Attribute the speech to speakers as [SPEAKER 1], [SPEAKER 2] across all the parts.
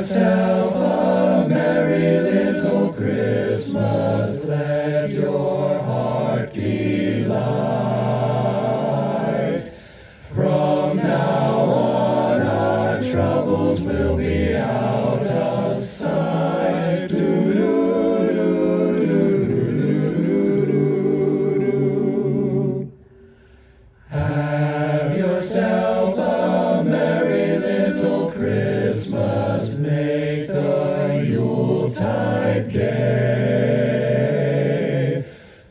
[SPEAKER 1] yourself a merry little Christmas. Let your heart be light. From now on our troubles will be out of sight. Have yourself a merry little Christmas. Make the Yuletide gay.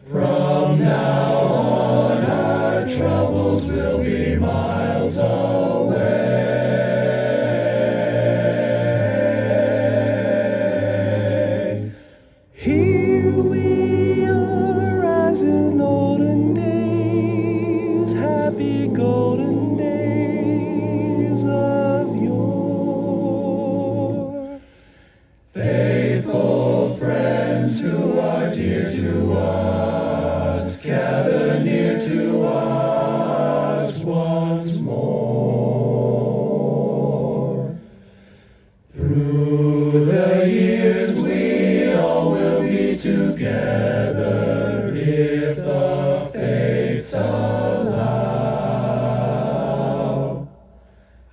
[SPEAKER 1] From now on our troubles will be miles away.
[SPEAKER 2] Here we are as in olden days, happy golden days of yore.
[SPEAKER 1] Faithful friends who are dear to us, gather near to us once more. Through the years we all will be together if the fates allow.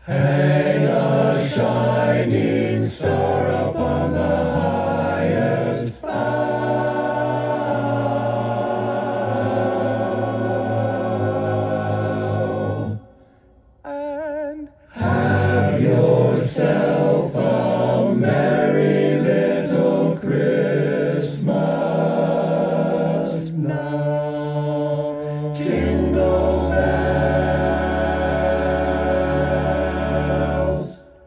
[SPEAKER 1] Hang a shining star upon the highest bough.
[SPEAKER 2] And
[SPEAKER 1] Have yourself